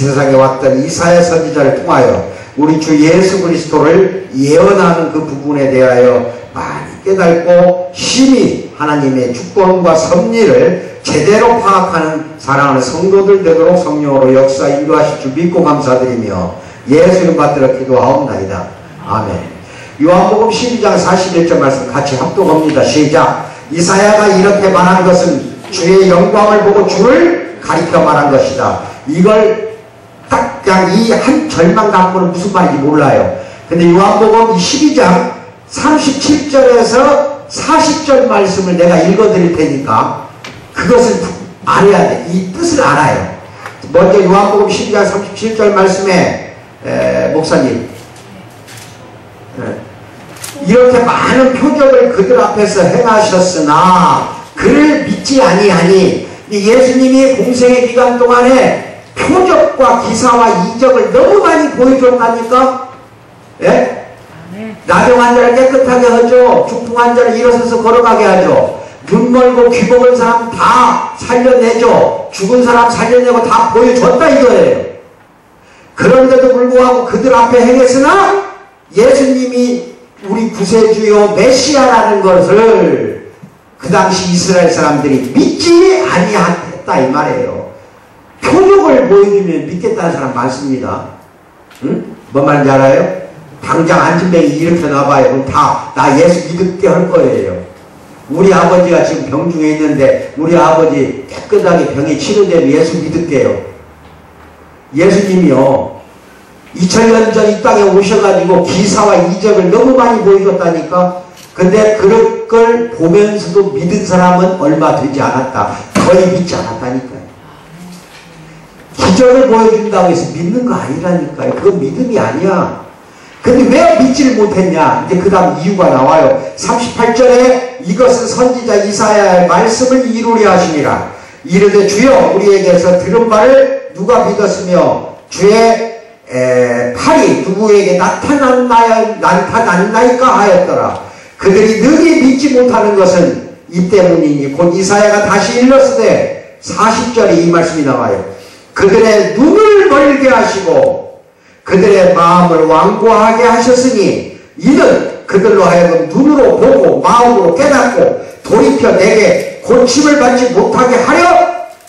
세상에 왔던 이사야 선지자를 통하여 우리 주 예수 그리스도를 예언하는 그 부분에 대하여 많이 깨닫고 심히 하나님의 주권과 섭리를 제대로 파악하는 사랑하는 성도들 되도록 성령으로 역사 인도하실 줄 믿고 감사드리며 예수 이름 받들어 기도하옵나이다. 아멘. 요한복음 12장 41절 말씀 같이 합독합니다. 시작. 이사야가 이렇게 말한 것은 주의 영광을 보고 주를 가리켜 말한 것이다. 이걸 딱 그냥 이 한 절만 갖고는 무슨 말인지 몰라요. 근데 요한복음 12장 37절에서 40절 말씀을 내가 읽어드릴 테니까 그것을 알아야 돼. 이 뜻을 알아요. 먼저 요한복음 12장 37절 말씀에 목사님 이렇게 많은 표적을 그들 앞에서 행하셨으나 그를 믿지 아니하니 예수님이 공생의 기간 동안에 표적과 기사와 이적을 너무 많이 보여줬다니까. 예? 나병 환자를 깨끗하게 하죠. 중풍 환자를 일어서서 걸어가게 하죠. 눈 멀고 귀 먹은 사람 다 살려내죠. 죽은 사람 살려내고 다 보여줬다 이거예요. 그런데도 불구하고 그들 앞에 행했으나 예수님이 우리 구세주요 메시아라는 것을 그 당시 이스라엘 사람들이 믿지 아니했다 이 말이에요. 표적을 보여주면 믿겠다는 사람 많습니다. 응? 뭔 말인지 알아요? 당장 안진뱅이 이렇게 나와봐요. 그럼 다 나 예수 믿을게 할 거예요. 우리 아버지가 지금 병 중에 있는데 우리 아버지 깨끗하게 병이 치료되면 예수 믿을게요. 예수님이요 2000년 전 이 땅에 오셔가지고 기사와 이적을 너무 많이 보여줬다니까. 근데 그런 걸 보면서도 믿은 사람은 얼마 되지 않았다. 거의 믿지 않았다니까요. 기적을 보여준다고 해서 믿는 거 아니라니까요. 그건 믿음이 아니야. 근데 왜 믿지를 못했냐? 이제 그 다음 이유가 나와요. 38절에 이것은 선지자 이사야의 말씀을 이루려 하시니라. 이르되 주여 우리에게서 들은 바를 누가 믿었으며 주의 팔이 누구에게 나타났나이까 하였더라. 그들이 능히 믿지 못하는 것은 이 때문이니 곧 이사야가 다시 일렀으되 40절에 이 말씀이 나와요. 그들의 눈을 멀게 하시고 그들의 마음을 완고하게 하셨으니 이는 그들로 하여금 눈으로 보고 마음으로 깨닫고 돌이켜 내게 고침을 받지 못하게 하려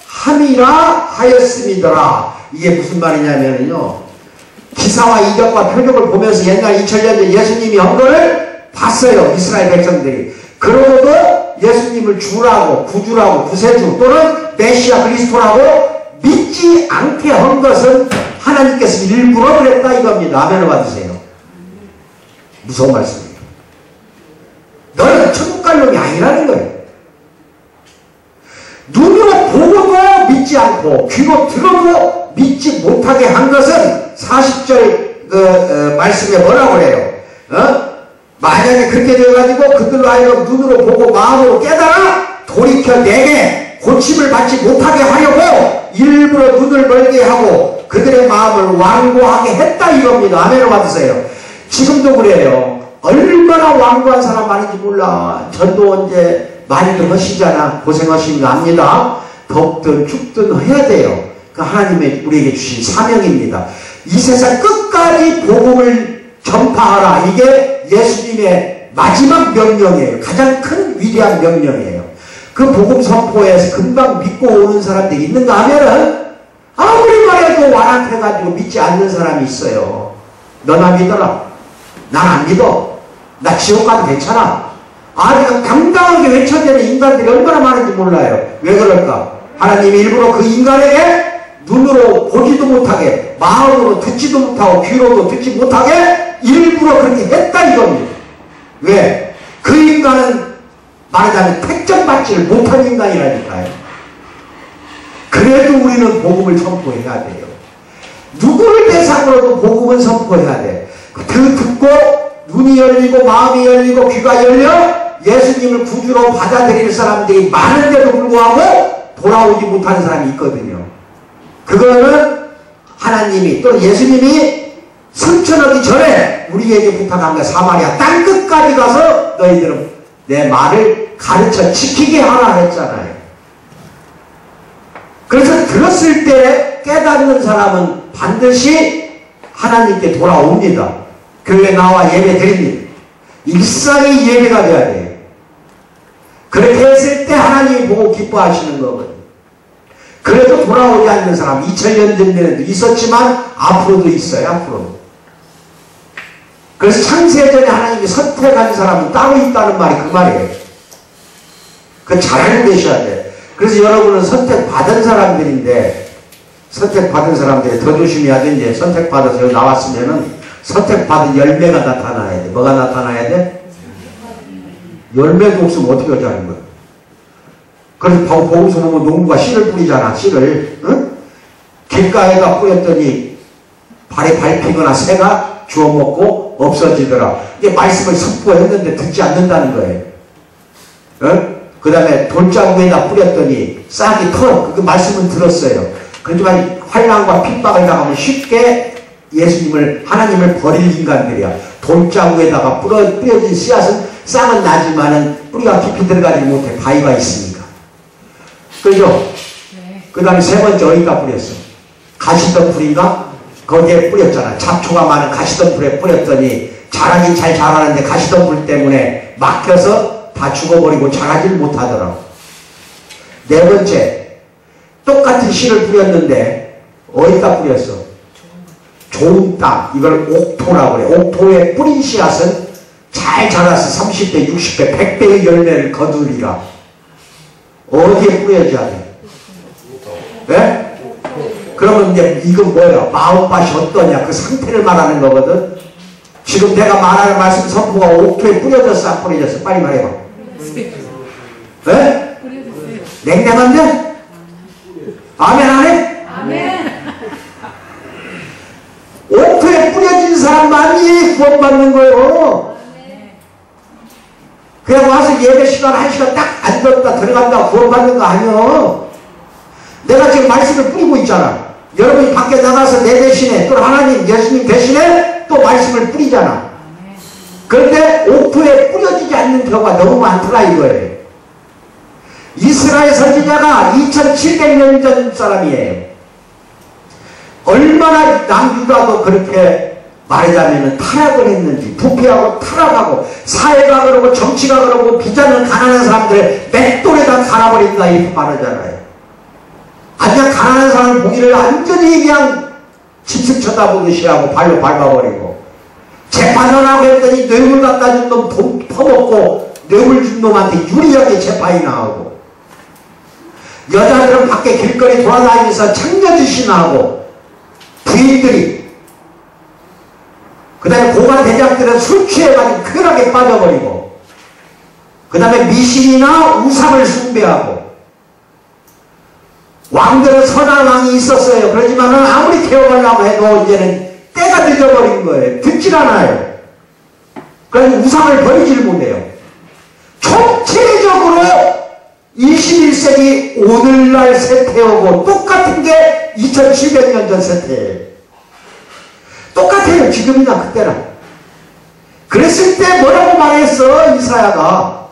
함이라 하였음이더라. 이게 무슨 말이냐면요, 기사와 이적과 표적을 보면서 옛날 2000년 전 예수님이 한 거를 봤어요. 이스라엘 백성들이. 그러고도 예수님을 주라고 구주라고 구세주 또는 메시아 그리스도라고 믿지 않게 한 것은 하나님께서 일부러 그랬다 이겁니다. 아멘을 받으세요. 무서운 말씀이에요. 너는 천국 갈 놈이 아니라는 거예요. 눈으로 보고도 믿지 않고 귀로 들어도 믿지 못하게 한 것은 40절 말씀에 뭐라고 그래요? 만약에 그렇게 되어가지고 그들로 하여금 눈으로 보고 마음으로 깨달아 돌이켜 내게 고침을 받지 못하게 하려고 일부러 눈을 멀게 하고 그들의 마음을 완고하게 했다 이겁니다. 아멘을 받으세요. 지금도 그래요. 얼마나 완고한 사람 많은지 몰라. 전도 이제 많이들 하시잖아. 고생하시는 거 압니다. 덥든 춥든 해야 돼요. 그 하나님의 우리에게 주신 사명입니다. 이 세상 끝까지 복음을 전파하라. 이게 예수님의 마지막 명령이에요. 가장 큰 위대한 명령이에요. 그 복음 선포에서 금방 믿고 오는 사람들이 있는가 하면은 아무리 말해도 완악해가지고 믿지 않는 사람이 있어요. 너나 믿어라. 난 안 믿어. 나 지옥 가도 괜찮아. 아주 당당하게 외쳐대는 인간들이 얼마나 많은지 몰라요. 왜 그럴까? 하나님이 일부러 그 인간에게 눈으로 보지도 못하게, 마음으로 듣지도 못하고, 귀로도 듣지 못하게 일부러 그렇게 했다 이겁니다. 왜? 그 인간은 말하자면 택정받지를 못한 인간이라니까요. 그래도 우리는 복음을 선포해야 돼요. 누구를 대상으로도 복음을 선포해야 돼. 듣고 눈이 열리고 마음이 열리고 귀가 열려 예수님을 구주로 받아들일 사람들이 많은데도 불구하고 돌아오지 못하는 사람이 있거든요. 그거는 하나님이 또 예수님이 승천하기 전에 우리에게 부탁한 게 사마리아 땅끝까지 가서 너희들은 내 말을 가르쳐 지키게 하라 했잖아요. 그래서 들었을 때 깨닫는 사람은 반드시 하나님께 돌아옵니다. 교회 나와 예배 드립니다. 일상이 예배가 돼야 돼요. 그렇게 했을 때 하나님이 보고 기뻐하시는 거거든요. 그래도 돌아오지 않는 사람 2000년 전에도 있었지만 앞으로도 있어요. 앞으로. 그래서 창세전에 하나님이 선택한 사람은 따로 있다는 말이 그 말이에요. 그거 잘 알고 계셔야 돼. 그래서 여러분은 선택받은 사람들인데 선택받은 사람들이 더 조심해야 돼. 이제 선택받아서 여기 나왔으면은 선택받은 열매가 나타나야 돼. 뭐가 나타나야 돼? 열매도 없으면 어떻게 하자는 거야. 그래서 보고서 보면 농부가 씨를 뿌리잖아. 씨를. 응? 길가에다 뿌렸더니 발에 밟히거나 새가 주워먹고 없어지더라. 이게 말씀을 선포했는데 듣지 않는다는 거예요. 응? 그 다음에 돌자루에다 뿌렸더니 싹이 터. 그 말씀은 들었어요. 그렇지만 환난과 핍박을 당하면 쉽게 예수님을 하나님을 버릴 인간들이야. 돌자루에다가 뿌려진 씨앗은 싹은 나지만은 뿌리가 깊이 들어가지 못해. 바위가 있으니까. 그죠? 네. 그 다음에 세 번째 어디다 뿌렸어? 가시덤불인가? 거기에 뿌렸잖아. 잡초가 많은 가시덤불에 뿌렸더니 자라긴 잘 자라는데 가시덤불 때문에 막혀서 다 죽어버리고 자라질 못하더라고. 네 번째, 똑같은 씨를 뿌렸는데 어디다 뿌렸어? 좋은 땅. 이걸 옥토라고 그래. 옥토에 뿌린 씨앗은 잘 자라서 30배, 60배, 100배의 열매를 거두리라. 어디에 뿌려줘야 돼? 네? 그러면 이제 이건 뭐야? 마음밭이 어떠냐? 그 상태를 말하는 거거든. 지금 내가 말하는 말씀 선포가 옥토에 뿌려졌어? 안 뿌려졌어? 빨리 말해봐. 네? 냉랭한데? 아멘 안 해? 아멘. 옥토에 뿌려진 사람만이 구원받는 거예요. 그냥 와서 예배 시간 1시간 딱 앉았다 들어간다 구원받는 거 아니요. 내가 지금 말씀을 뿌리고 있잖아. 여러분이 밖에 나가서 내 대신에 또 하나님 예수님 대신에 또 말씀을 뿌리잖아. 그런데 옥토에 뿌려지지 않는 경우가 너무 많더라 이거예요. 이스라엘 선지자가 2700년 전 사람이에요. 얼마나 남유다도 그렇게 말하자면 타락을 했는지, 부패하고 타락하고 사회가 그러고 정치가 그러고 비자는 가난한 사람들을 맷돌에다 갈아버린다 이렇게 말하잖아요. 그냥 가난한 사람을 보기를 완전히 그냥 집승 쳐다보듯이 하고 발로 밟아버리고, 재판을 하고 했더니 뇌물 갖다 준 놈 돈 퍼먹고 뇌물 준 놈한테 유리하게 재판이 나오고, 여자들은 밖에 길거리 돌아다니면서 창녀짓이나 하고, 부인들이, 그 다음에 고관 대장들은 술 취해가지고 쾌락에 빠져버리고, 그 다음에 미신이나 우상을 숭배하고, 왕들은 선한 왕이 있었어요. 그렇지만은 아무리 개혁하려고 해도 이제는 때가 늦어버린 거예요. 듣질 않아요. 그러니 우상을 버리질 못해요. 총체적으로 21세기 오늘날 세태하고 똑같은 게 2700년 전 세태예요. 똑같아요. 지금이나 그때나. 그랬을 때 뭐라고 말했어 이사야가.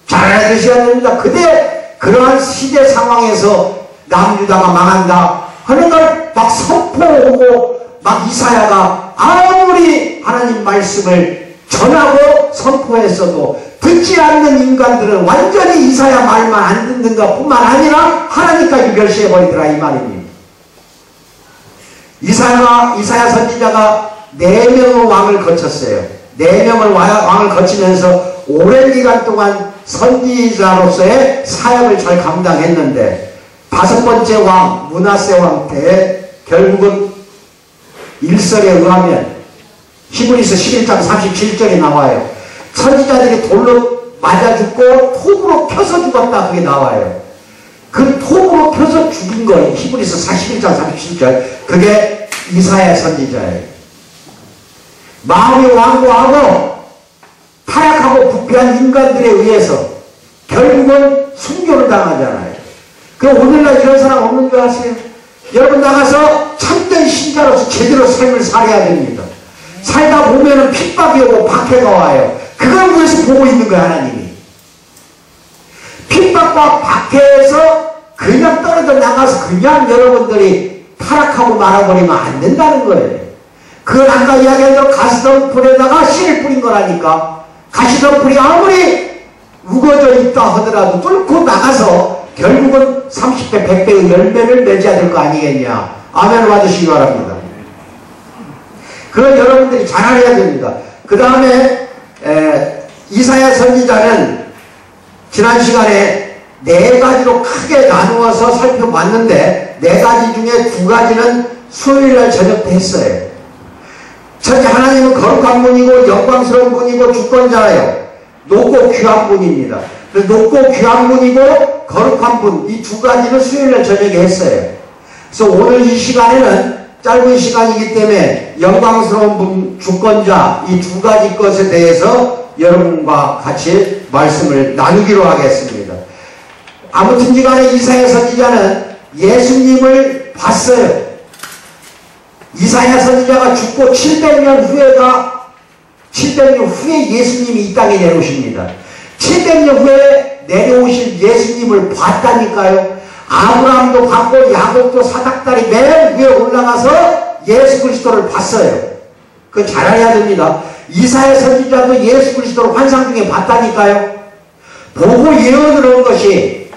잘 알아두셔야 됩니다. 그때 그러한 시대 상황에서 남유다가 망한다 하는 걸 막 선포하고 막 이사야가 아무리 하나님 말씀을 전하고 선포했어도 듣지 않는 인간들은 완전히 이사야 말만 안 듣는 것 뿐만 아니라 하나님까지 멸시해버리더라 이 말입니다. 이사야 선지자가 4명의 왕을 거쳤어요. 4명의 왕을 거치면서 오랜 기간 동안 선지자로서의 사역을 잘 감당했는데 5번째 왕 므낫세 왕 때 결국은 일설에 의하면 히브리서 11장 37절에 나와요. 선지자들이 돌로 맞아 죽고 톱으로 펴서 죽었다 그게 나와요. 그 톱으로 펴서 죽인 거예요. 히브리서 41장 37절. 그게 이사야 선지자예요. 마음이 완고하고 타락하고 부패한 인간들에 의해서 결국은 순교를 당하잖아요. 그 오늘날 이런 사람 없는 줄 아세요? 여러분 나가서 참된 신자로서 제대로 삶을 살아야 됩니다. 살다 보면은 핍박이 오고 박해가 와요. 그걸 위해서 보고 있는 거예요 하나님이. 핍박과 박해에서 그냥 떨어져 나가서 그냥 여러분들이 타락하고 말아버리면 안 된다는 거예요. 그건 아까 이야기한 대로 가시덤불에다가 씨를 뿌린 거라니까. 가시덤불이 아무리 우거져 있다 하더라도 뚫고 나가서 결국은 30배, 100배의 열매를 맺어야 될 거 아니겠냐. 아멘 받으시기 바랍니다. 그건 여러분들이 잘 알아야 됩니다. 그 다음에 이사야 선지자는 지난 시간에 4가지로 크게 나누어서 살펴봤는데 4가지 중에 2가지는 수요일날 저녁 때 했어요. 첫째, 하나님은 거룩한 분이고 영광스러운 분이고 주권자예요. 높고 귀한 분입니다. 높고 귀한 분이고 거룩한 분, 이 2가지는 수요일날 저녁에 했어요. 그래서 오늘 이 시간에는 짧은 시간이기 때문에 영광스러운 분, 주권자, 이 2가지 것에 대해서 여러분과 같이 말씀을 나누기로 하겠습니다. 아무튼지 간에 이사야 선지자는 예수님을 봤어요. 이사야 선지자가 죽고 700년 후에 예수님이 이 땅에 내려오십니다. 700년 후에 내려오실 예수님을 봤다니까요. 아브라함도 봤고 야곱도 사닥다리 맨 위에 올라가서 예수 그리스도를 봤어요. 그거 잘 알아야 됩니다. 이사야 선지자도 예수 그리스도를 환상 중에 봤다니까요. 보고 예언을 한 것이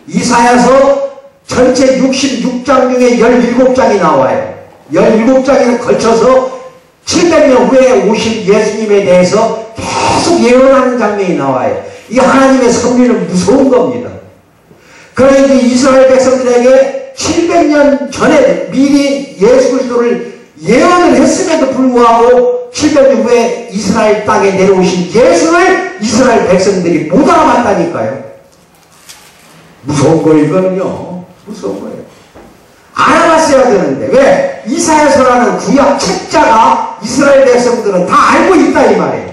이사야서 전체 66장 중에 17장이 나와요. 17장에 걸쳐서 700년 후에 오실 예수님에 대해서 계속 예언하는 장면이 나와요. 이 하나님의 섭리는 무서운 겁니다. 그러니까 이스라엘 백성들에게 700년 전에 미리 예수 그리스도를 예언을 했음에도 불구하고 700년 후에 이스라엘 땅에 내려오신 예수를 이스라엘 백성들이 못 알아봤다니까요. 무서운 거예요, 이거는요. 무서운 거예요. 알아봤어야 되는데, 왜? 이사야서라는 구약 책자가 이스라엘 백성들은 다 알고 있다, 이 말이에요.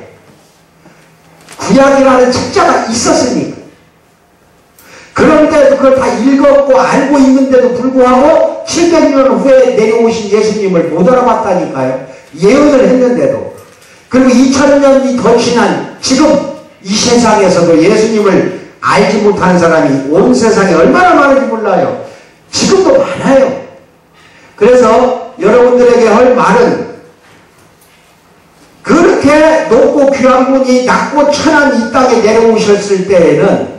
구약이라는 책자가 있었으니까. 그런데도 그걸 다 읽었고 알고 있는데도 불구하고 700년 후에 내려오신 예수님을 못 알아봤다니까요. 예언을 했는데도. 그리고 2000년이 더 지난 지금 이 세상에서도 예수님을 알지 못하는 사람이 온 세상에 얼마나 많은지 몰라요. 지금도 많아요. 그래서 여러분들에게 할 말은 그렇게 높고 귀한 분이 낮고 천한 이 땅에 내려오셨을 때에는,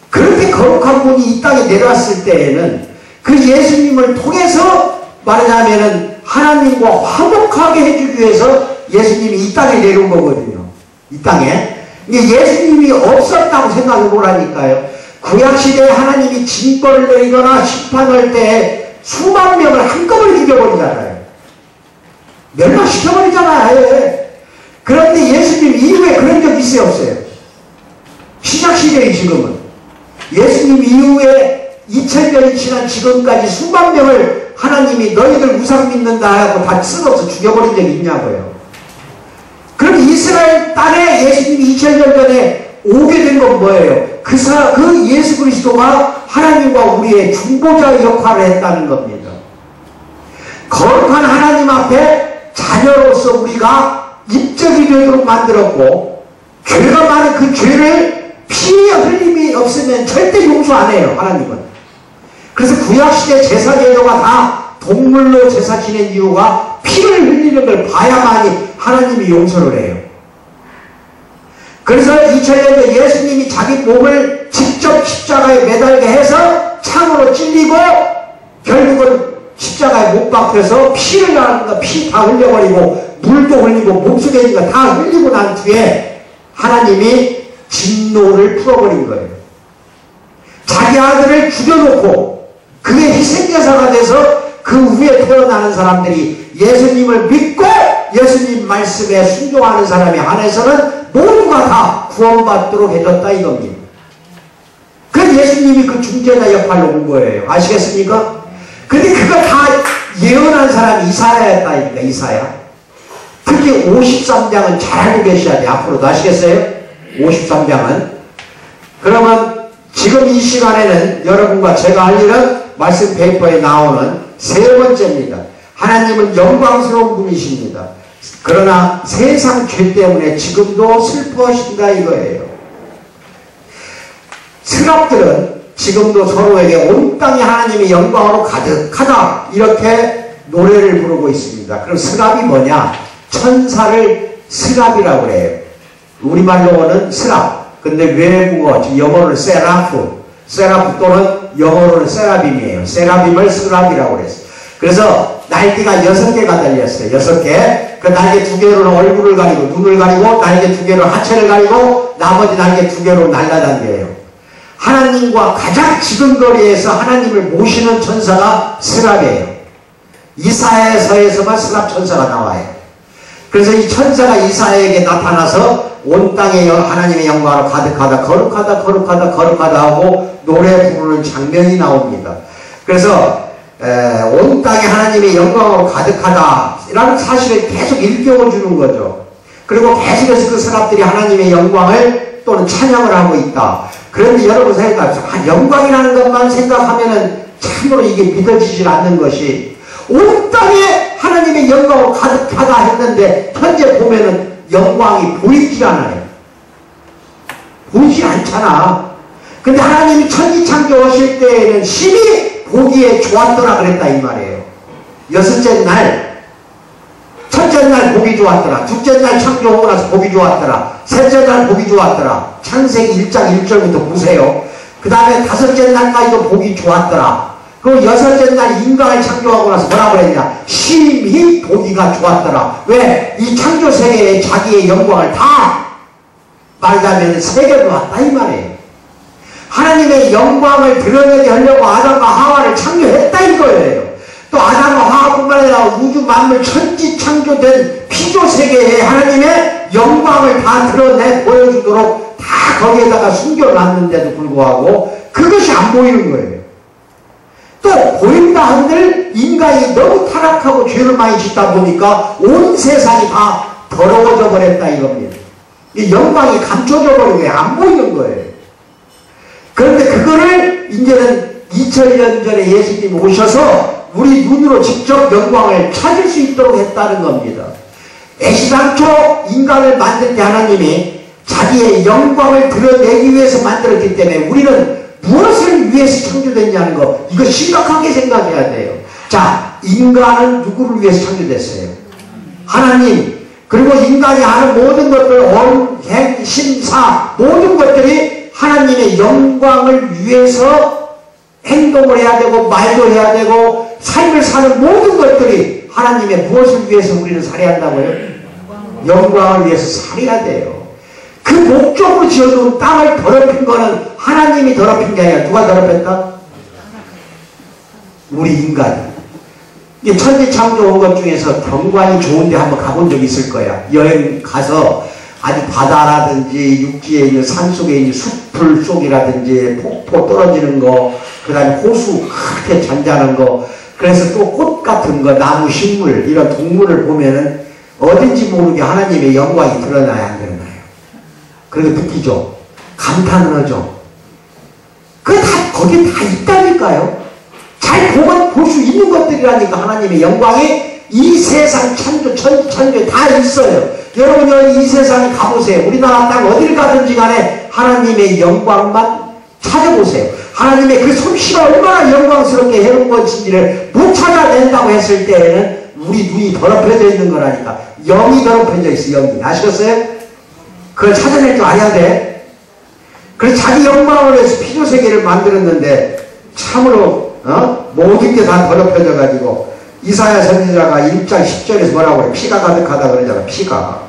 그렇게 거룩한 분이 이 땅에 내려왔을 때에는 그 예수님을 통해서 말하자면은 하나님과 화목하게 해주기 위해서 예수님이 이 땅에 내려온 거거든요. 이 땅에. 예수님이 없었다고 생각해 보라니까요. 구약시대에 하나님이 징벌을 내리거나 심판할 때 수만 명을 한꺼번에 죽여버리잖아요. 멸망시켜버리잖아요. 그런데 예수님 이후에 그런 적 있어요, 없어요? 시작시대의 지금은. 예수님 이후에 2000년이 지난 지금까지 수만 명을 하나님이 너희들 우상 믿는다 하고 다 쓸어서 죽여버린 적이 있냐고요. 그럼 이스라엘 땅에 예수님이 2000년 전에 오게 된 건 뭐예요? 그 예수 그리스도가 하나님과 우리의 중보자 역할을 했다는 겁니다. 거룩한 하나님 앞에 자녀로서 우리가 입적이 되도록 만들었고, 죄가 많은 그 죄를 피 흘림이 없으면 절대 용서 안 해요, 하나님은. 그래서 구약시대 제사 제도가 다 동물로 제사 지낸 이유가 피를 흘리는 걸 봐야만이 하나님이 용서를 해요. 그래서 2000년 전 예수님이 자기 몸을 직접 십자가에 매달게 해서 창으로 찔리고 결국은 십자가에 못 박혀서 피를 나는가 피 다 흘려버리고 물도 흘리고 몸속에 있는 거 다 흘리고 난 뒤에 하나님이 진노를 풀어버린 거예요. 자기 아들을 죽여놓고 그게 희생제사가 돼서 그 후에 태어나는 사람들이 예수님을 믿고 예수님 말씀에 순종하는 사람에 한해서는 모두가 다 구원받도록 해줬다 이겁니다. 그 예수님이 그 중재자 역할로 온 거예요. 아시겠습니까? 근데 그거 다 예언한 사람이 이사야였다니까, 이사야. 특히 53장은 잘 알고 계셔야 돼요. 앞으로도 아시겠어요? 53장은. 그러면 지금 이 시간에는 여러분과 제가 할 일은 말씀 페이퍼에 나오는 세 번째입니다. 하나님은 영광스러운 분이십니다. 그러나 세상 죄 때문에 지금도 슬퍼하신다 이거예요. 스랍들은 지금도 서로에게 온 땅이 하나님의 영광으로 가득하다 이렇게 노래를 부르고 있습니다. 그럼 스랍이 뭐냐? 천사를 스랍이라고 그래요. 우리말로는 스랍. 근데 외국어, 영어로는 세라프 또는 영어로는 세라빔이에요. 세라빔을 스랍이라고 그랬어요. 그래서 날개가 6개가 달렸어요. 6개. 그 날개 2개로는 얼굴을 가리고 눈을 가리고 날개 2개로 하체를 가리고 나머지 날개 2개로 날아다녀요. 하나님과 가장 지근거리에서 하나님을 모시는 천사가 스랍이에요. 이사야서에서만 스랍 천사가 나와요. 그래서 이 천사가 이사야에게 나타나서 온 땅에 하나님의 영광으로 가득하다, 거룩하다, 거룩하다, 거룩하다 하고 노래 부르는 장면이 나옵니다. 그래서 온 땅에 하나님의 영광으로 가득하다 라는 사실을 계속 일깨워 주는 거죠. 그리고 계속해서 그 사람들이 하나님의 영광을 또는 찬양을 하고 있다. 그런데 여러분 생각하세요. 영광이라는 것만 생각하면은 참으로 이게 믿어지질 않는 것이 온 땅에 하나님의 영광으로 가득하다 했는데 현재 보면은 영광이 보이질 않아요. 보이질 않잖아. 근데 하나님이 천지창조하실 때에는 심히 보기에 좋았더라 그랬다 이 말이에요. 6째 날, 첫째 날 보기 좋았더라. 둘째 날 창조하고 나서 보기 좋았더라. 셋째 날 보기 좋았더라. 창세기 1장 1절부터 보세요. 그 다음에 5째 날까지도 보기 좋았더라. 그리고 6째 날 인간을 창조하고 나서 뭐라고 그랬냐? 심히 보기가 좋았더라. 왜? 이 창조 세계에 자기의 영광을 다 말하자면 새겨놓았다 이 말이에요. 하나님의 영광을 드러내게 하려고 아담과 하와를 창조했다 이거예요. 또 아담과 하와뿐만 아니라 우주 만물 천지 창조된 피조 세계에 하나님의 영광을 다 드러내 보여주도록 다 거기에다가 숨겨놨는데도 불구하고 그것이 안 보이는 거예요. 또 보인다 한들 인간이 너무 타락하고 죄를 많이 짓다 보니까 온 세상이 다 더러워져 버렸다 이겁니다. 이 영광이 감춰져 버린 거예요. 안 보이는 거예요. 그런데 그거를 이제는 2000년 전에 예수님이 오셔서 우리 눈으로 직접 영광을 찾을 수 있도록 했다는 겁니다. 애시당초 인간을 만들 때 하나님이 자기의 영광을 드러내기 위해서 만들었기 때문에 우리는 무엇을 위해서 창조됐냐는 거 이거 심각하게 생각해야 돼요. 자, 인간은 누구를 위해서 창조됐어요? 하나님. 그리고 인간이 하는 모든 것들 언, 행, 심사 모든 것들이 하나님의 영광을 위해서 행동을 해야 되고 말도 해야 되고 삶을 사는 모든 것들이 하나님의 무엇을 위해서 우리는 살아야 한다고요? 영광을 위해서 살아야 돼요. 그 목적으로 지어둔 땅을 더럽힌 거는 하나님이 더럽힌 게 아니라 누가 더럽혔다? 우리 인간이. 천지 창조 온 것 중에서 경관이 좋은데 한번 가본 적 있을 거야. 여행 가서 아주 바다라든지 육지에 있는 산속에 있는 숲풀 속이라든지 폭포 떨어지는 거, 그 다음에 호수 그렇게 잔잔한 거, 그래서 또 꽃 같은 거, 나무, 식물, 이런 동물을 보면은 어딘지 모르게 하나님의 영광이 드러나야 안 드러나요? 그리고 느끼죠? 감탄을 하죠? 그게 다, 거기에 다 있다니까요? 잘 보면 볼 수 있는 것들이라니까 하나님의 영광이 이 세상 창조, 천지에 다 있어요. 여러분 여기 이 세상에 가보세요. 우리나라 땅 어딜 가든지 간에 하나님의 영광만 찾아보세요. 하나님의 그 솜씨가 얼마나 영광스럽게 해놓은 것인지를 못 찾아낸다고 했을 때에는 우리 눈이 더럽혀져 있는 거라니까. 영이 더럽혀져 있어. 영이. 아시겠어요? 그걸 찾아낼 줄 알아야 돼. 그래서 자기 영광을 위해서 피조세계를 만들었는데 참으로 모든 게 다 더럽혀져 가지고 이사야 선지자가 1장 10절에서 뭐라고 그래? 피가 가득하다 그러잖아. 피가.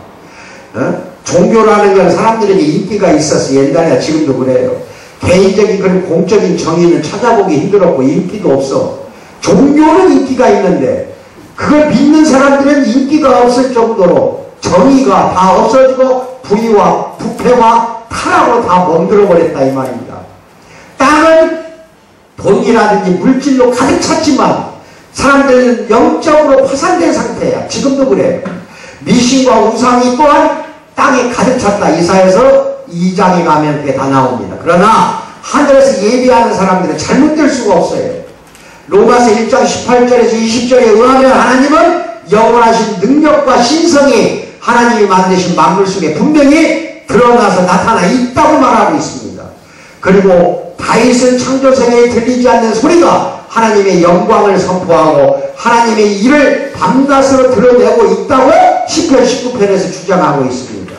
종교라는 건 사람들에게 인기가 있었어. 옛날이나 지금도 그래요. 개인적인 그런 공적인 정의는 찾아보기 힘들었고 인기도 없어. 종교는 인기가 있는데 그걸 믿는 사람들은 인기가 없을 정도로 정의가 다 없어지고 불의와 부패와 타락으로 다 멍들어 버렸다 이 말입니다. 땅은 돈이라든지 물질로 가득 찼지만 사람들은 영적으로 파산된 상태야. 지금도 그래요. 미신과 우상이 또한 땅에 가득 찼다. 이사야서 2장에 가면 그게 다 나옵니다. 그러나 하늘에서 예비하는 사람들은 잘못될 수가 없어요. 로마서 1장 18절에서 20절에 의하면 하나님은 영원하신 능력과 신성이 하나님이 만드신 만물 속에 분명히 드러나서 나타나 있다고 말하고 있습니다. 그리고 다윗은 창조세계에 들리지 않는 소리가 하나님의 영광을 선포하고 하나님의 일을 밤낮으로 드러내고 있다고 시편 19편에서 주장하고 있습니다.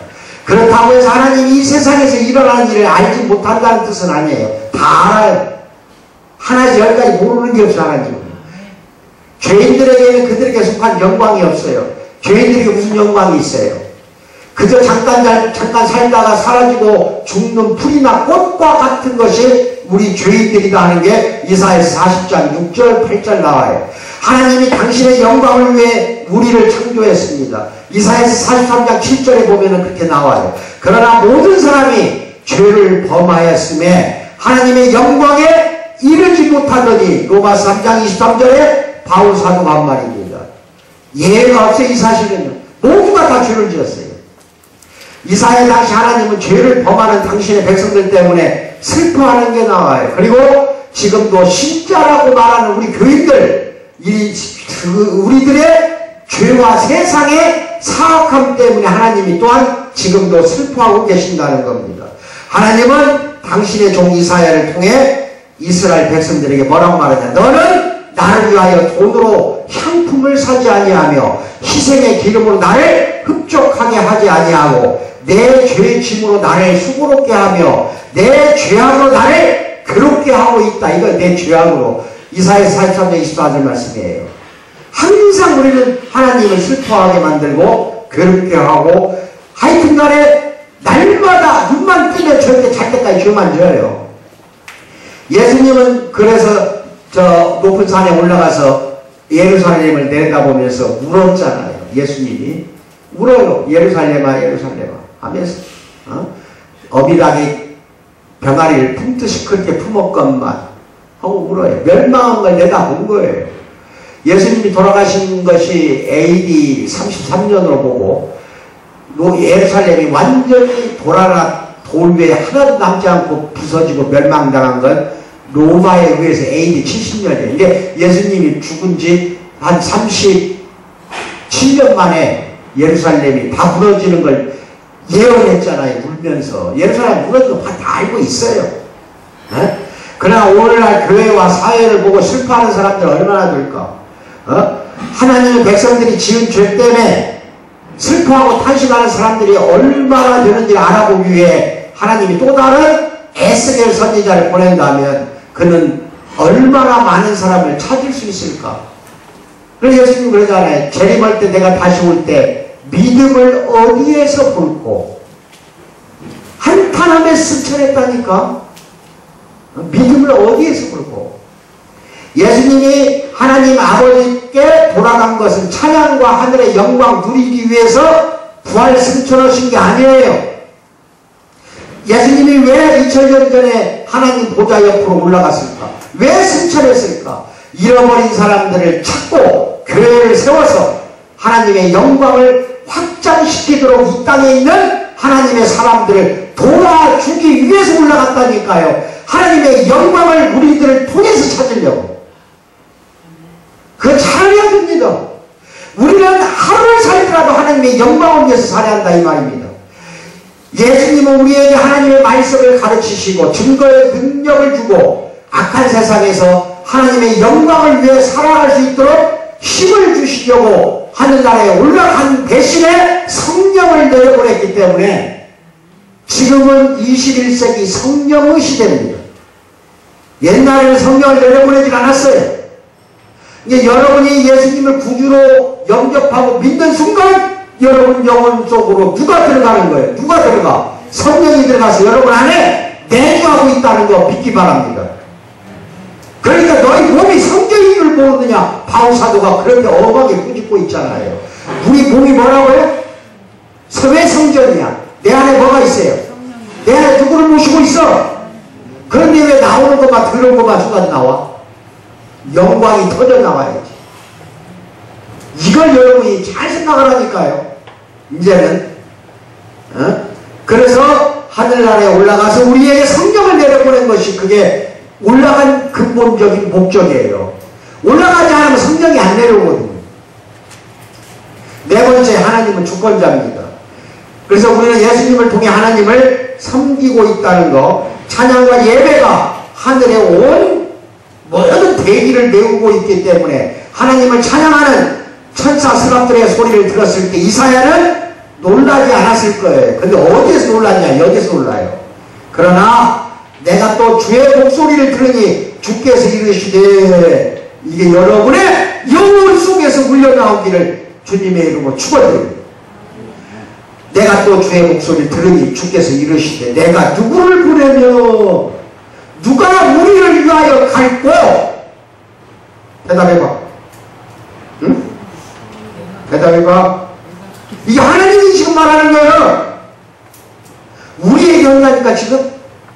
그렇다고 해서 하나님이 이 세상에서 일어나는 일을 알지 못한다는 뜻은 아니에요. 다 알아요. 하나에서 열까지 모르는 게 없어. 하나님. 죄인들에게는 그들에게 속한 영광이 없어요. 죄인들에게 무슨 영광이 있어요? 그저 잠깐 살다가 사라지고 죽는 풀이나 꽃과 같은 것이 우리 죄인들이다 하는 게 이사야서 40장 6절 8절 나와요. 하나님이 당신의 영광을 위해 우리를 창조했습니다. 이사야서 43장 7절에 보면은 그렇게 나와요. 그러나 모든 사람이 죄를 범하였음에 하나님의 영광에 이르지 못하더니 로마서 3장 23절에 바울 사도가 한 말입니다. 예외가 없어요. 이 사실은요. 모두가 다 죄를 지었어요. 이사야 당시 하나님은 죄를 범하는 당신의 백성들 때문에 슬퍼하는 게 나와요. 그리고 지금도 신자라고 말하는 우리 교인들, 우리들의 죄와 세상의 사악함 때문에 하나님이 또한 지금도 슬퍼하고 계신다는 겁니다. 하나님은 당신의 종 이사야를 통해 이스라엘 백성들에게 뭐라고 말하냐? 너는 나를 위하여 돈으로 향품을 사지 아니하며 희생의 기름으로 나를 흡족하게 하지 아니하고 내 죄의 짐으로 나를 수고롭게 하며 내 죄악으로 나를 괴롭게 하고 있다. 이거 내 죄악으로. 이사야서 43장 24절 말씀이에요. 항상 우리는 하나님을 슬퍼하게 만들고 괴롭게 하고 하여튼 간에 날마다 눈만 뜨면 절대 잘 때까지 죄만 지어요. 예수님은 그래서 저 높은 산에 올라가서 예루살렘을 내다보면서 울었잖아요. 예수님이 울어요. 예루살렘아 예루살렘아 하면서 어미닭이 병아리를 품듯이 그렇게 품었건만 하고 울어요. 멸망한 걸 내다본 거예요. 예수님이 돌아가신 것이 AD 33년으로 보고 예루살렘이 완전히 돌 위에 하나도 남지 않고 부서지고 멸망당한 건 로마에 의해서 AD 70년이에요. 근데 예수님이 죽은 지 한 37년 만에 예루살렘이 다 무너지는 걸 예언했잖아요. 울면서. 예루살렘 무너지는 거 다 알고 있어요. 네? 그러나 오늘날 교회와 사회를 보고 슬퍼하는 사람들 얼마나 될까? 하나님의 백성들이 지은 죄 때문에 슬퍼하고 탄식하는 사람들이 얼마나 되는지를 알아보기 위해 하나님이 또 다른 에스겔 선지자를 보낸다면 그는 얼마나 많은 사람을 찾을 수 있을까? 그래서 예수님 그러잖아요. 재림할 때 내가 다시 올 때 믿음을 어디에서 볼고 한탄함에 승천했다니까. 믿음을 어디에서 볼고. 예수님이 하나님 아버지께 돌아간 것은 찬양과 하늘의 영광 누리기 위해서 부활 승천하신 게 아니에요. 예수님이 왜 2000년 전에 하나님 보좌 옆으로 올라갔을까? 왜 승천했을까? 잃어버린 사람들을 찾고 교회를 세워서 하나님의 영광을 확장시키도록 이 땅에 있는 하나님의 사람들을 도와주기 위해서 올라갔다니까요. 하나님의 영광을 우리들을 통해서 찾으려고. 그거 잘해야 됩니다. 우리는 하루를 살더라도 하나님의 영광을 위해서 살아야 한다 이 말입니다. 예수님은 우리에게 하나님의 말씀을 가르치시고 증거의 능력을 주고 악한 세상에서 하나님의 영광을 위해 살아갈 수 있도록 힘을 주시려고 하늘나라에 올라간 대신에 성령을 내려보냈기 때문에 지금은 21세기 성령의 시대입니다. 옛날에는 성령을 내려보내지 않았어요. 이제 여러분이 예수님을 구주로 영접하고 믿는 순간 여러분 영혼 속으로 누가 들어가는 거예요? 누가 들어가? 성령이 들어가서 여러분 안에 내주하고 있다는 거 믿기 바랍니다. 그러니까 너희 몸이 성령인 줄 모르느냐? 바울 사도가 그렇게 엄하게 꾸짖고 있잖아요. 우리 몸이 뭐라고요? 왜 성전이야? 내 안에 뭐가 있어요? 내 안에 누구를 모시고 있어? 그런데 왜 나오는 것만 들어온 것만 쏟아져 나와? 영광이 터져 나와야지. 이걸 여러분이 잘 생각하라니까요. 이제는 그래서 하늘나라에 올라가서 우리에게 성령을 내려보낸 것이 그게 올라간 근본적인 목적이에요. 올라가지 않으면 성령이 안 내려오거든요. 네 번째, 하나님은 주권자입니다. 그래서 우리는 예수님을 통해 하나님을 섬기고 있다는 거, 찬양과 예배가 하늘에 온 모든 대기를 메우고 있기 때문에 하나님을 찬양하는 천사 스랍들의 소리를 들었을 때 이사야는 놀라지 않았을 거예요. 근데 어디에서 놀랐냐? 여기서 놀라요. 그러나 내가 또 주의 목소리를 들으니 주께서 이르시되 이게 여러분의 영혼 속에서 물려나오기를 주님의 이름으로 축원드립니다. 내가 또 주의 목소리를 들으니 주께서 이르시되 내가 누구를 보내며 누가 우리를 위하여 갈꼬? 대답해봐. 응? 대답해봐. 이게 하나님이 지금 말하는 거예요. 우리에게 온다니까 지금.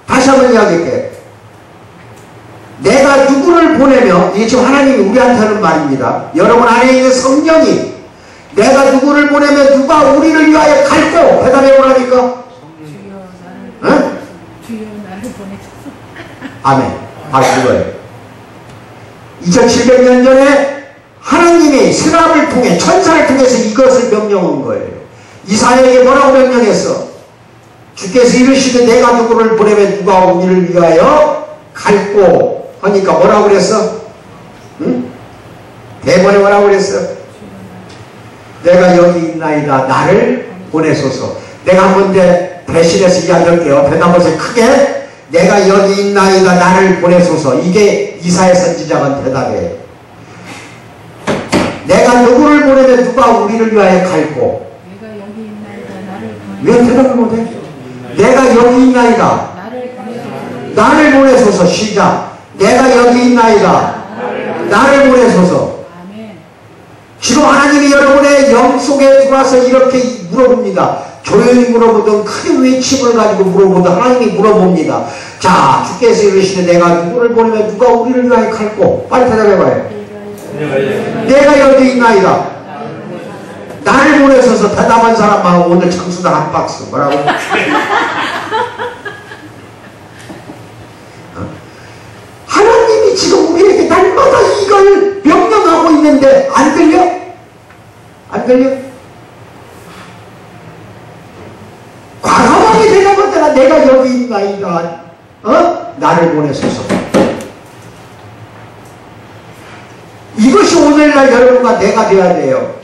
다시 한번 이야기할게요. 내가 누구를 보내며, 이게 지금 하나님이 우리한테 하는 말입니다. 여러분 안에 있는 성령이 내가 누구를 보내며 누가 우리를 위하여 갈꼬? 대답해 보라니까. 응? 주여 나를 보내소서. 아멘. 바로 그거예요. 2700년 전에 하나님이 스랍을 통해 천사를 통해서 이것을 명령한 거예요. 이사야에게 뭐라고 명령했어? 주께서 이르시되 내가 누구를 보내면 누가 우리를 위하여 갈꼬 하니까 뭐라고 그랬어? 응? 대번에 뭐라고 그랬어? 내가 여기 있나이다 나를 보내소서. 내가 한번 대신해서 이야기할게요. 대답하세요. 크게. 내가 여기 있나이다 나를 보내소서. 이게 이사야 선지자가 대답이에요. 내가 누구를 보내면 누가 우리를 위하여 갈꼬? 내가 여기 있나이다 나를 보내소서. 왜 대답을 못해? 내가 여기 있나이다 나를 보내소서. 시작. 내가 여기 있나이다 나를 보내소서. 지금 하나님이 여러분의 영 속에 들어와서 이렇게 물어봅니다. 조용히 물어보든 큰 외침을 가지고 물어보든 하나님이 물어봅니다. 자, 주께서 이르시되 내가 누구를 보내면 누가 우리를 위하여 갈꼬? 빨리 대답해봐요. 내가 여기 있나이다 나를 보내소서. 대답한 사람만 오늘 장수당 한 박스. 뭐라고? 하나님이 지금 우리에게 날마다 이걸 명령하고 있는데 안 들려? 안 들려? 과감하게 대답하잖아. 내가 여기 있나이다 나를 보내소서. 이것이 오늘날 여러분과 내가 되어야 돼요.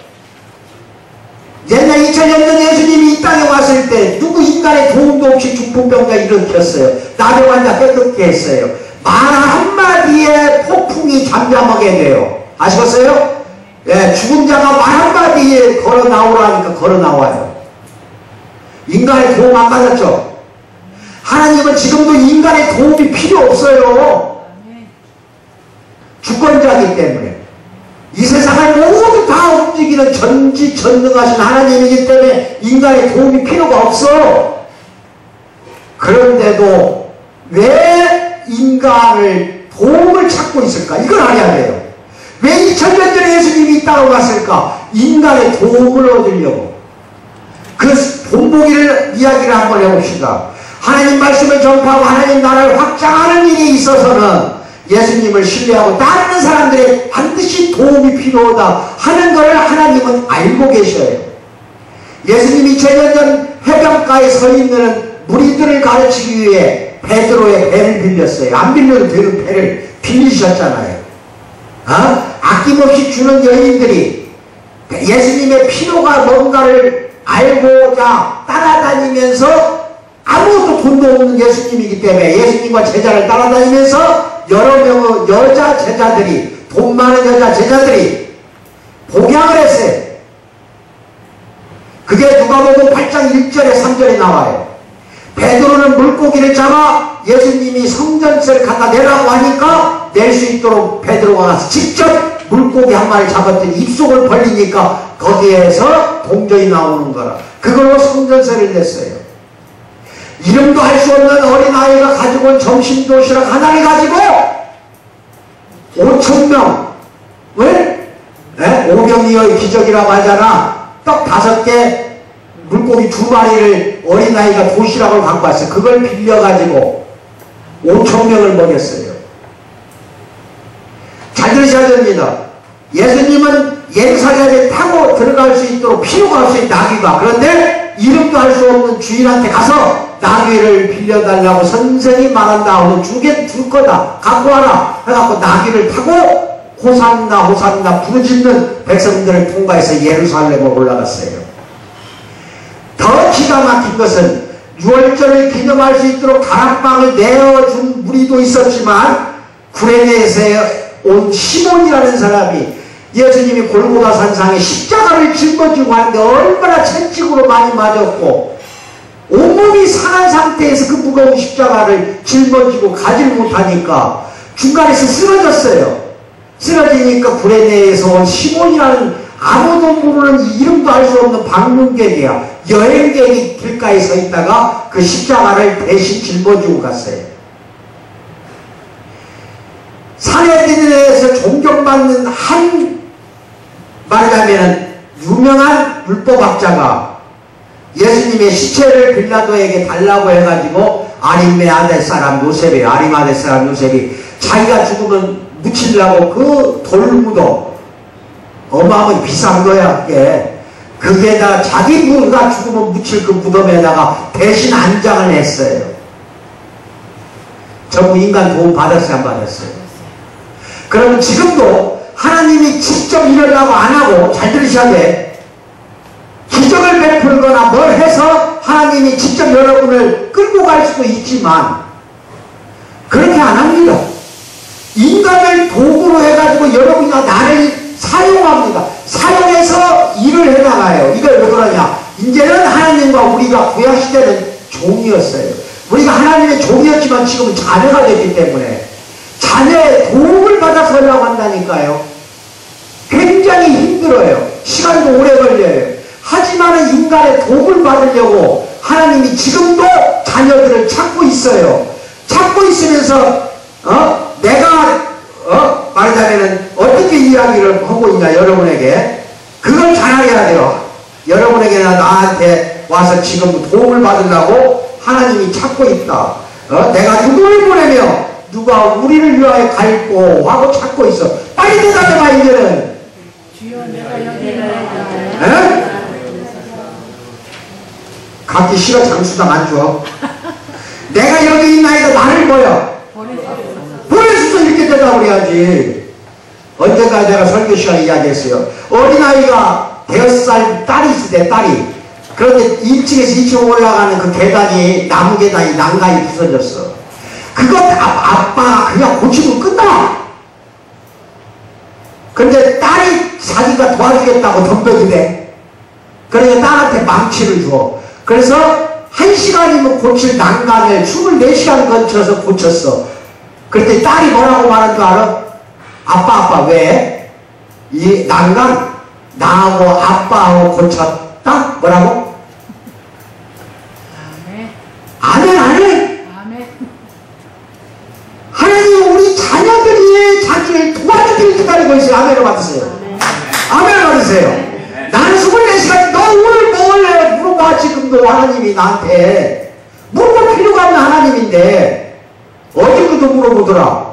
옛날 2000년 전 예수님이 이 땅에 왔을 때 누구 인간의 도움도 없이 중풍병자 일으켰어요. 나병환자 깨끗게 했어요. 말 한마디에 폭풍이 잠잠하게 돼요. 아시겠어요? 예, 죽은 자가 말 한마디에 걸어 나오라니까 걸어 나와요. 인간의 도움 안 받았죠? 하나님은 지금도 인간의 도움이 필요 없어요. 주권자이기 때문에. 이 세상을 모두 다 움직이는 전지전능하신 하나님이기 때문에 인간의 도움이 필요가 없어. 그런데도 왜 인간을 도움을 찾고 있을까? 이걸 알아야 돼요. 왜 2000년 전에 예수님이 이 땅으로 왔을까? 인간의 도움을 얻으려고. 그 본보기를 이야기를 한번 해봅시다. 하나님 말씀을 전파하고 하나님 나라를 확장하는 일이 있어서는 예수님을 신뢰하고 따르는 사람들의 반드시 도움이 필요하다 하는 것을 하나님은 알고 계셔요. 예수님이 2000년 전 해변가에 서 있는 무리들을 가르치기 위해 베드로의 배를 빌렸어요. 안 빌려도 되는 배를 빌리셨잖아요. 아낌없이 주는 여인들이 예수님의 필요가 뭔가를 알고자 따라다니면서 아무것도 돈도 없는 예수님이기 때문에 예수님과 제자를 따라다니면서 여러 명의 여자 제자들이, 돈 많은 여자 제자들이 복양을 했어요. 그게 누가복음 8장 1절에 3절에 나와요. 베드로는 물고기를 잡아 예수님이 성전세를 갖다 내라고 하니까 낼 수 있도록 베드로가 가서 직접 물고기 한 마리 잡았더니 입속을 벌리니까 거기에서 동전이 나오는 거라. 그걸로 성전세를 냈어요. 이름도 할 수 없는 어린아이가 가지고 온 점심도시락 하나를 가지고 5,000명을 오병이어의 기적이라고 하잖아. 떡 5개 물고기 2마리를 어린아이가 도시락을 갖고 왔어요. 그걸 빌려가지고 5,000명을 먹였어요. 잘 들으셔야 됩니다. 예수님은 예루살렘에 타고 들어갈 수 있도록 필요가 없어요. 나귀가. 그런데 이름도 할 수 없는 주인한테 가서 나귀를 빌려달라고 선생이 말한다. 오늘 줄 거다. 갖고 와라. 해갖고 나귀를 타고 호산나 호산나 부르짖는 백성들을 통과해서 예루살렘으로 올라갔어요. 더 기가 막힌 것은 유월절을 기념할 수 있도록 다락방을 내어준 무리도 있었지만 구레네에서 온 시몬이라는 사람이 예수님이 골고다 산상에 십자가를 짊어지고 하는데 얼마나 채찍으로 많이 맞았고 온몸이 상한 상태에서 그 무거운 십자가를 짊어지고 가지 못하니까 중간에서 쓰러졌어요. 쓰러지니까 구레네에서 온 시몬이라는 아무도 모르는 이름도 알 수 없는 방문객이야. 여행객이 길가에 서 있다가 그 십자가를 대신 짊어지고 갔어요. 산헤드린에서 존경받는 한 말하자면 유명한 율법학자가 예수님의 시체를 빌라도에게 달라고 해가지고 아리마대 사람 요셉이 자기가 죽으면 묻히려고 그 돌무덤 어마어마하게 비싼 거야. 그게다 자기가 죽으면 묻힐 그 무덤에다가 대신 안장을 했어요. 전부 인간 도움 받았어요, 안 받았어요? 그러면 지금도 하나님이 직접 일하려고 안 하고, 잘 들으셔야 돼. 기적을 베풀거나 뭘 해서 하나님이 직접 여러분을 끌고 갈 수도 있지만 그렇게 안 합니다. 인간을 도구로 해가지고 여러분이나 나를 사용합니다. 사용해서 일을 해나가요. 이걸 왜 그러냐? 이제는 하나님과 우리가 구약시대는 종이었어요. 우리가 하나님의 종이었지만 지금은 자녀가 됐기 때문에 자녀의 도움을 받아서 하려고 한다니까요. 굉장히 힘들어요. 시간도 오래 걸려요. 하지만 인간의 도움을 받으려고 하나님이 지금도 자녀들을 찾고 있어요. 찾고 있으면서 내가 말하자면 어떻게 이야기를 하고 있냐 여러분에게 그걸 잘 알아야 돼요. 여러분에게나 나한테 와서 지금 도움을 받으려고 하나님이 찾고 있다. 내가 누구를 보내며 누가 우리를 위하여 갈고 하고 찾고 있어. 빨리 대답해봐. 이제는 주여 내가 여기 있나이다. 갖기 싫어. 장수당 안 줘. 내가 여기 있나이다. 나를 뭐야 보내주소. 이렇게 대답을 해야지. 언젠가 내가 설교 시간에 이야기했어요. 어린아이가 5살 딸이 있을 때 딸이 그런데 1층에서 2층 올라가는 그 계단이 나무 계단이 난간이 부서졌어. 그거 아빠가 그냥 고치면 끝나. 근데 딸이 자기가 도와주겠다고 덤벼드네. 그러니까 딸한테 망치를 줘. 그래서 1시간이면 고칠 난간을 24시간 걸쳐서 고쳤어. 그때 딸이 뭐라고 말한 줄 알아? 아빠 왜? 이 난간 나하고 아빠하고 고쳤다? 뭐라고? 아멘. 하나님 우리 자녀들이 자기를 도와주기를 기다리고 있어요. 아멘을 받으세요. 아멘을 받으세요. 나는 24시간 너 오늘 뭐 할래? 물어봐. 지금도 하나님이 나한테 물어볼 필요가 없는 하나님인데 어제도 물어보더라.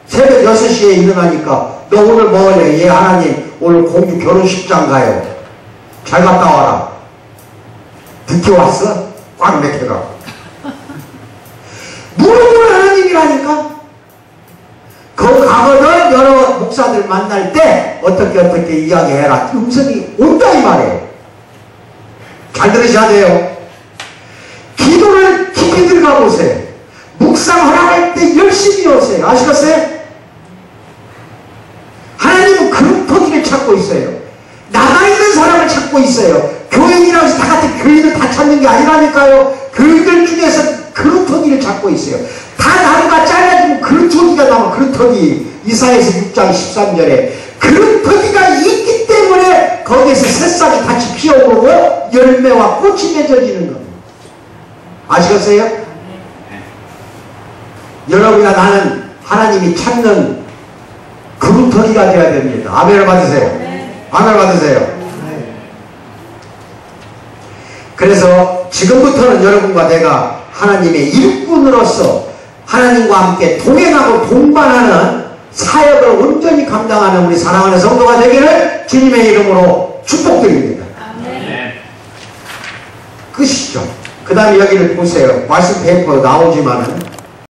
새벽 6시에 일어나니까 너 오늘 뭐 할래? 예 하나님 오늘 공주 결혼식장 가요. 잘 갔다 와라. 늦게 왔어? 꽉 맥혀가. 물어보는 하나님이라니까. 거기 가거든 여러 목사들 만날 때 어떻게 이야기해라. 음성이 온다 이 말이에요. 잘 들으셔야 돼요. 기도를 깊이 들어가 보세요. 묵상 허락할 때 열심히 오세요. 아시겠어요? 하나님은 그룹터기를 찾고 있어요. 나가 있는 사람을 찾고 있어요. 교인이라고 해서 다 같은 교인을 다 찾는 게 아니라니까요. 교인들 중에서 그룹터기를 찾고 있어요. 다 나무가 잘라지면 그룹터기가 나와. 그룹터기 이사야서 6장 13절에 그룹터기가 있기 때문에 거기에서 새싹이 같이 피어오르고 열매와 꽃이 맺어지는 겁니다. 아시겠어요? 여러분이나 나는 하나님이 찾는 그룹터기가 되어야 됩니다. 아멘을 받으세요. 아멘을 받으세요. 그래서 지금부터는 여러분과 내가 하나님의 일꾼으로서 하나님과 함께 동행하고 동반하는 사역을 온전히 감당하는 우리 사랑하는 성도가 되기를 주님의 이름으로 축복드립니다. 끝이죠. 그 다음에 여기를 보세요. 말씀 페이퍼 나오지만은